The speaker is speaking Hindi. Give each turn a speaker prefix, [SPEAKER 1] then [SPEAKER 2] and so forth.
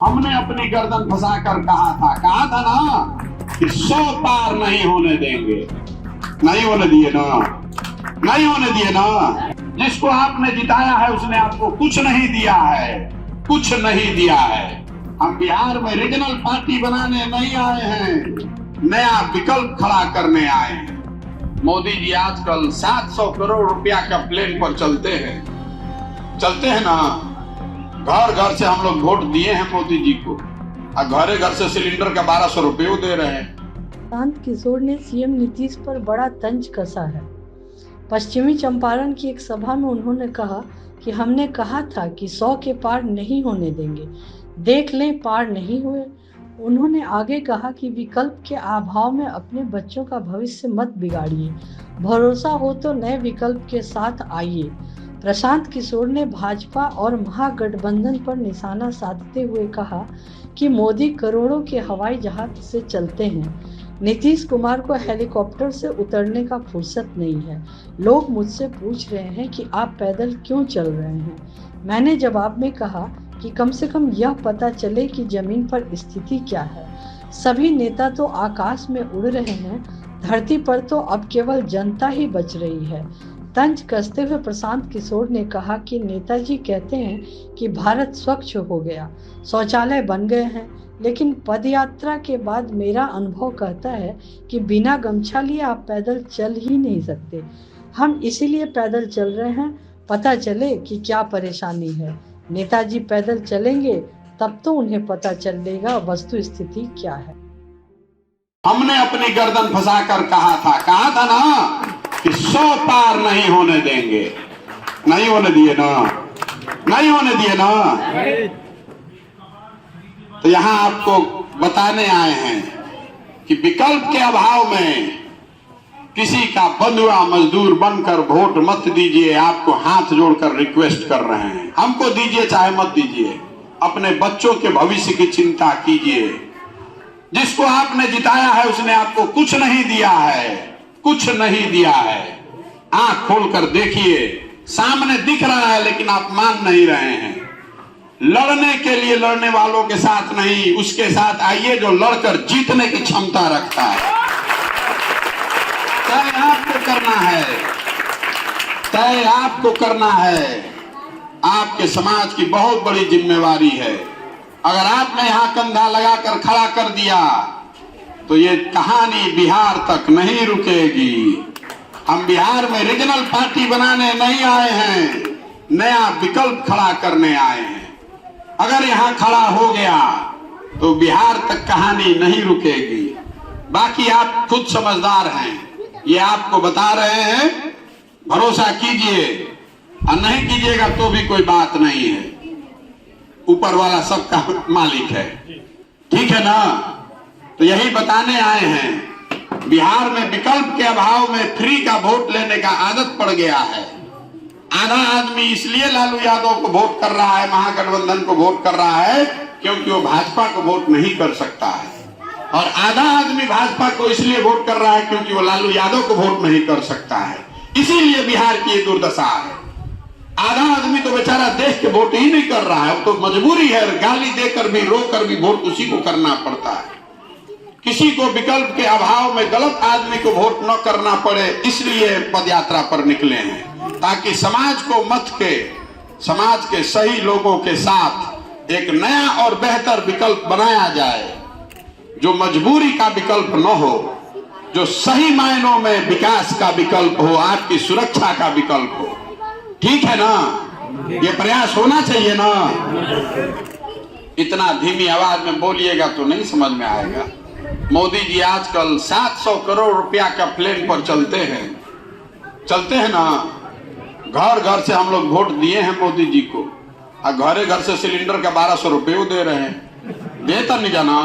[SPEAKER 1] हमने अपनी गर्दन फंसाकर कहा था ना कि 100 पार नहीं होने देंगे। नहीं होने दिए ना, नहीं होने दिए ना। जिसको आपने जिताया है उसने आपको कुछ नहीं दिया है, कुछ नहीं दिया है। हम बिहार में रीजनल पार्टी बनाने नहीं आए हैं, नया विकल्प खड़ा करने आए हैं। मोदी जी आजकल 700 करोड़ रुपया का प्लेन पर चलते हैं ना। घर घर से हम लोग वोट दिए हैं मोदी जी को, और घरे घर से सिलेंडर का 1200 रुपये दे रहे हैं।
[SPEAKER 2] प्रशांत किशोर ने सीएम नीतीश पर बड़ा तंज कसा है। पश्चिमी चंपारण की एक सभा में उन्होंने कहा कि हमने कहा था कि 100 के पार नहीं होने देंगे, देख लें पार नहीं हुए। उन्होंने आगे कहा कि विकल्प के अभाव में अपने बच्चों का भविष्य मत बिगाड़िए, भरोसा हो तो नए विकल्प के साथ आइए। प्रशांत किशोर ने भाजपा और महागठबंधन पर निशाना साधते हुए कहा कि मोदी करोड़ों के हवाई जहाज से चलते हैं, नीतीश कुमार को हेलीकॉप्टर से उतरने का फुर्सत नहीं है। लोग मुझसे पूछ रहे हैं कि आप पैदल क्यों चल रहे हैं। मैंने जवाब में कहा कि कम से कम यह पता चले कि जमीन पर स्थिति क्या है। सभी नेता तो आकाश में उड़ रहे हैं, धरती पर तो अब केवल जनता ही बच रही है। तंज कसते हुए प्रशांत किशोर ने कहा कि नेताजी कहते हैं कि भारत स्वच्छ हो गया, शौचालय बन गए हैं, लेकिन पदयात्रा के बाद मेरा अनुभव कहता है कि बिना गमछा लिए आप पैदल चल ही नहीं सकते। हम इसीलिए पैदल चल रहे हैं, पता चले कि क्या परेशानी है। नेताजी पैदल चलेंगे तब तो उन्हें पता चलेगा वस्तु स्थिति क्या है।
[SPEAKER 1] हमने अपनी गर्दन फंसाकर कहा था ना कि 100 पार नहीं होने देंगे। नहीं होने दिए ना, नहीं होने दिए ना। तो यहां आपको बताने आए हैं कि विकल्प के अभाव में किसी का बंधुआ मजदूर बनकर वोट मत दीजिए। आपको हाथ जोड़कर रिक्वेस्ट कर रहे हैं, हमको दीजिए चाहे मत दीजिए, अपने बच्चों के भविष्य की चिंता कीजिए। जिसको आपने जिताया है उसने आपको कुछ नहीं दिया है, कुछ नहीं दिया है। आंख खोलकर देखिए, सामने दिख रहा है लेकिन आप मान नहीं रहे हैं। लड़ने के लिए लड़ने वालों के साथ नहीं, उसके साथ आइए जो लड़कर जीतने की क्षमता रखता है। तय आपको करना है, तय आपको करना है। आपके समाज की बहुत बड़ी जिम्मेवारी है। अगर आपने यहां कंधा लगाकर खड़ा कर दिया तो ये कहानी बिहार तक नहीं रुकेगी। हम बिहार में रीजनल पार्टी बनाने नहीं आए हैं, नया विकल्प खड़ा करने आए हैं। अगर यहां खड़ा हो गया तो बिहार तक कहानी नहीं रुकेगी। बाकी आप खुद समझदार हैं, ये आपको बता रहे हैं, भरोसा कीजिए, और नहीं कीजिएगा तो भी कोई बात नहीं है। ऊपर वाला सबका मालिक है, ठीक है ना। तो यही बताने आए हैं, बिहार में विकल्प के अभाव में फ्री का वोट लेने का आदत पड़ गया है। आधा आदमी इसलिए लालू यादव को वोट कर रहा है, महागठबंधन को वोट कर रहा है, क्योंकि वो भाजपा को वोट नहीं कर सकता है। और आधा आदमी भाजपा को इसलिए वोट कर रहा है क्योंकि वो लालू यादव को वोट नहीं कर सकता है। इसीलिए बिहार की ये दुर्दशा है। आधा आदमी तो बेचारा देख के वोट ही नहीं कर रहा है, वो तो मजबूरी है, गाली देकर भी रोकर भी वोट उसी को करना पड़ता है। किसी को विकल्प के अभाव में गलत आदमी को वोट न करना पड़े, इसलिए पदयात्रा पर निकले हैं, ताकि समाज को मत के, समाज के सही लोगों के साथ एक नया और बेहतर विकल्प बनाया जाए, जो मजबूरी का विकल्प न हो, जो सही मायनों में विकास का विकल्प हो, आपकी सुरक्षा का विकल्प हो। ठीक है ना, ये प्रयास होना चाहिए ना। इतना धीमी आवाज में बोलिएगा तो नहीं समझ में आएगा। मोदी जी आजकल 700 करोड़ रुपया का प्लेन पर चलते हैं ना। घर घर से हम लोग वोट दिए हैं मोदी जी को, और घरे घर से सिलेंडर का 1200 रुपये दे रहे हैं। देता नहीं जाना।